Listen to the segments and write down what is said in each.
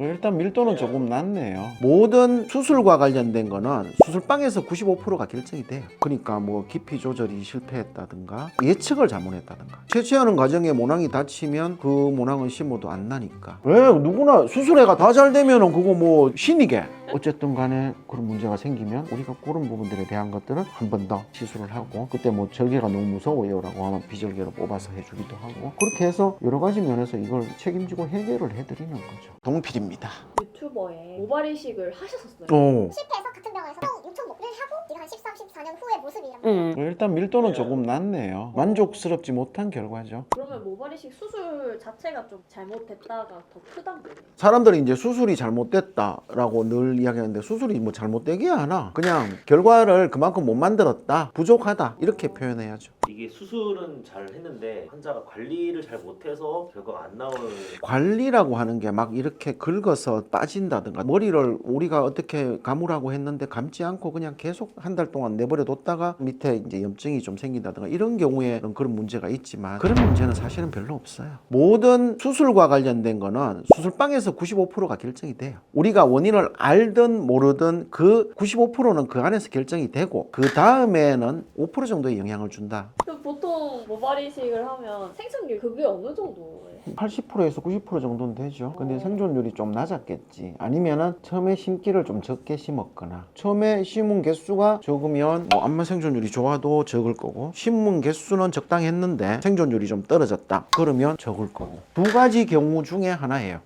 일단 밀도는 조금 낮네요. 모든 수술과 관련된 거는 수술방에서 95%가 결정이 돼요. 그러니까 뭐 깊이 조절이 실패했다든가 예측을 잘못했다든가 채취하는 과정에 모낭이 다치면 그 모낭은 심어도 안 나니까. 왜 누구나 수술해가 다 잘 되면은 그거 뭐 신이게. 어쨌든 간에 그런 문제가 생기면 우리가 그런 부분들에 대한 것들은 한 번 더 시술을 하고, 그때 뭐 절개가 너무 무서워요 라고 하면 비절개로 뽑아서 해주기도 하고, 그렇게 해서 여러 가지 면에서 이걸 책임지고 해결을 해드리는 거죠. 동필입니다. 유튜버에 모발 이식을 하셨었어요. 실패해서 같은 병원에서 요청을 하고 이거 한 13, 14년 후의 모습이란 일단 밀도는 조금 낮네요. 만족스럽지 못한 결과죠. 그러면 모발 이식 수술 자체가 좀 잘못됐다가 더 크단 거예요? 사람들이 이제 수술이 잘못됐다라고 늘 이야기하는데, 수술이 뭐 잘못되기야 하나, 그냥 결과를 그만큼 못 만들었다, 부족하다, 이렇게 표현해야죠. 이게 수술은 잘 했는데 환자가 관리를 잘 못해서 결과가 안 나오는. 관리라고 하는 게 막 이렇게 긁어서 빠진다든가, 머리를 우리가 어떻게 감으라고 했는데 감지 않고 그냥 계속 한 달 동안 내버려 뒀다가 밑에 이제 염증이 좀 생긴다든가, 이런 경우에는 그런 문제가 있지만 그런 문제는 사실은 별로 없어요. 모든 수술과 관련된 거는 수술방에서 95%가 결정이 돼요. 우리가 원인을 알든 모르든 그 95%는 그 안에서 결정이 되고, 그 다음에는 5% 정도의 영향을 준다. 그럼 보통 모발 이식을 하면 생존율 그게 어느 정도예요? 80%에서 90% 정도는 되죠. 근데 생존율이 좀 낮았겠지. 아니면은 처음에 심기를 좀 적게 심었거나, 처음에 심은 개수가 적으면 뭐 암만 생존율이 좋아도 적을 거고, 심은 개수는 적당했는데 생존율이 좀 떨어졌다 그러면 적을 거고, 두 가지 경우 중에 하나예요.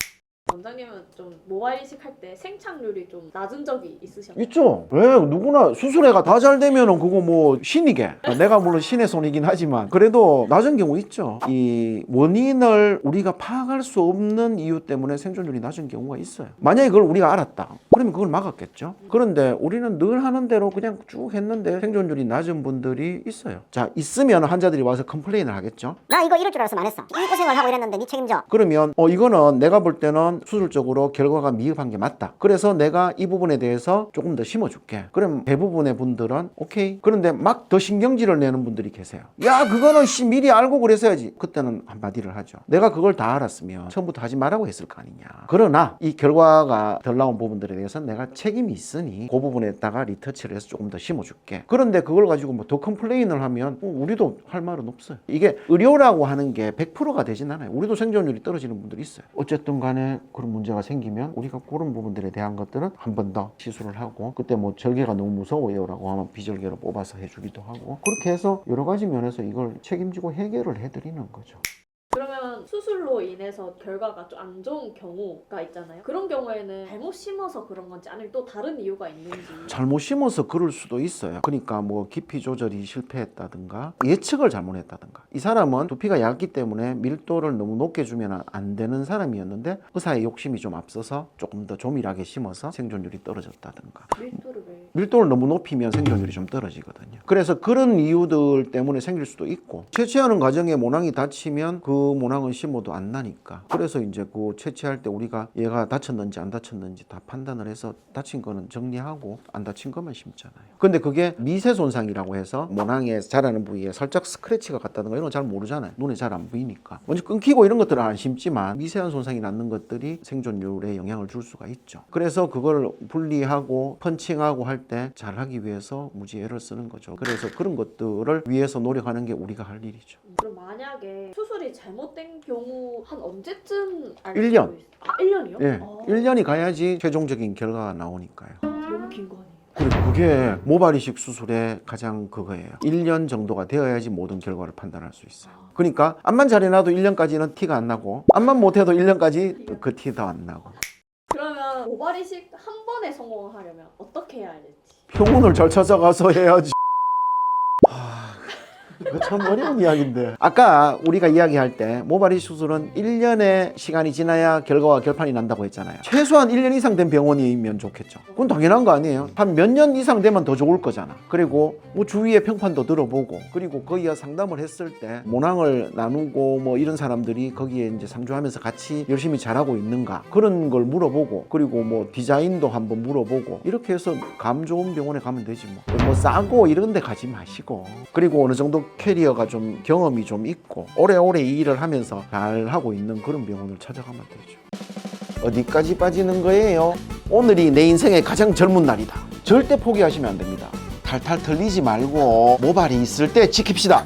원장님은 좀 모발 이식할 때 생착률이 좀 낮은 적이 있으셨나요? 있죠. 왜 누구나 수술해가 다 잘 되면은 그거 뭐 신이게. 내가 물론 신의 손이긴 하지만 그래도 낮은 경우 있죠. 이 원인을 우리가 파악할 수 없는 이유 때문에 생존율이 낮은 경우가 있어요. 만약에 그걸 우리가 알았다, 그러면 그걸 막았겠죠. 그런데 우리는 늘 하는 대로 그냥 쭉 했는데 생존율이 낮은 분들이 있어요. 자, 있으면 환자들이 와서 컴플레인을 하겠죠. 나 이거 이럴 줄 알았으면 안 했어. 이 고생을 하고 이랬는데 니 책임져. 그러면 이거는 내가 볼 때는 수술적으로 결과가 미흡한 게 맞다, 그래서 내가 이 부분에 대해서 조금 더 심어줄게. 그럼 대부분의 분들은 오케이. 그런데 막 더 신경질을 내는 분들이 계세요. 야, 그거는 미리 알고 그랬어야지. 그때는 한마디를 하죠. 내가 그걸 다 알았으면 처음부터 하지 말라고 했을 거 아니냐. 그러나 이 결과가 덜 나온 부분들에 대해서는 내가 책임이 있으니 그 부분에다가 리터치를 해서 조금 더 심어줄게. 그런데 그걸 가지고 뭐 더 컴플레인을 하면 우리도 할 말은 없어요. 이게 의료라고 하는 게 100%가 되진 않아요. 우리도 생존율이 떨어지는 분들이 있어요. 어쨌든 간에 그런 문제가 생기면 우리가 그런 부분들에 대한 것들은 한 번 더 시술을 하고, 그때 뭐 절개가 너무 무서워요 라고 하면 비절개로 뽑아서 해주기도 하고, 그렇게 해서 여러 가지 면에서 이걸 책임지고 해결을 해드리는 거죠. 그러면 수술로 인해서 결과가 좀 안 좋은 경우가 있잖아요. 그런 경우에는 잘못 심어서 그런 건지 아니면 또 다른 이유가 있는지. 잘못 심어서 그럴 수도 있어요. 그러니까 뭐 깊이 조절이 실패했다든가 예측을 잘못했다든가. 이 사람은 두피가 얇기 때문에 밀도를 너무 높게 주면 안 되는 사람이었는데 의사의 욕심이 좀 앞서서 조금 더 조밀하게 심어서 생존율이 떨어졌다든가. 밀도를 왜? 밀도를 너무 높이면 생존율이 좀 떨어지거든요. 그래서 그런 이유들 때문에 생길 수도 있고, 채취하는 과정에 모낭이 다치면 그 모낭은 심어도 안 나니까. 그래서 이제 그 채취할 때 우리가 얘가 다쳤는지 안 다쳤는지 다 판단을 해서 다친 거는 정리하고 안 다친 것만 심잖아요. 근데 그게 미세 손상이라고 해서 모낭에 자라는 부위에 살짝 스크래치가 갔다든가 이런 거 잘 모르잖아요. 눈에 잘 안 보이니까. 먼저 끊기고 이런 것들은 안 심지만 미세한 손상이 났는 것들이 생존율에 영향을 줄 수가 있죠. 그래서 그걸 분리하고 펀칭하고 할 때 잘하기 위해서 무지 애를 쓰는 거죠. 그래서 그런 것들을 위해서 노력하는 게 우리가 할 일이죠. 그럼 만약에 수술이 잘못된 경우 한 언제쯤 알 1년. 수 있어요? 아, 1년이요? 예, 1년이 가야지 최종적인 결과가 나오니까요. 너무 긴 거 아니에요? 그리고 그게 모발 이식 수술의 가장 그거예요. 1년 정도가 되어야지 모든 결과를 판단할 수 있어요. 그러니까 암만 잘해놔도 1년까지는 티가 안 나고, 암만 못해도 1년까지 그 티도 안 나고. 그러면 모발 이식 한 번에 성공하려면 어떻게 해야 될지. 병원을 잘 찾아가서 해야지. 이거 참 어려운 이야기인데, 아까 우리가 이야기할 때 모발 이식 수술은 1년의 시간이 지나야 결과와 결판이 난다고 했잖아요. 최소한 1년 이상 된 병원이면 좋겠죠. 그건 당연한 거 아니에요. 한 몇 년 이상 되면 더 좋을 거잖아. 그리고 뭐 주위의 평판도 들어보고, 그리고 거기에 상담을 했을 때 모낭을 나누고 뭐 이런 사람들이 거기에 이제 상주하면서 같이 열심히 잘하고 있는가, 그런 걸 물어보고, 그리고 뭐 디자인도 한번 물어보고, 이렇게 해서 감 좋은 병원에 가면 되지 뭐. 뭐 싸고 이런 데 가지 마시고, 그리고 어느 정도 캐리어가 좀 경험이 좀 있고 오래오래 이 일을 하면서 잘 하고 있는 그런 병원을 찾아가면 되죠. 어디까지 빠지는 거예요? 오늘이 내 인생의 가장 젊은 날이다. 절대 포기하시면 안 됩니다. 탈탈 털리지 말고 모발이 있을 때 지킵시다.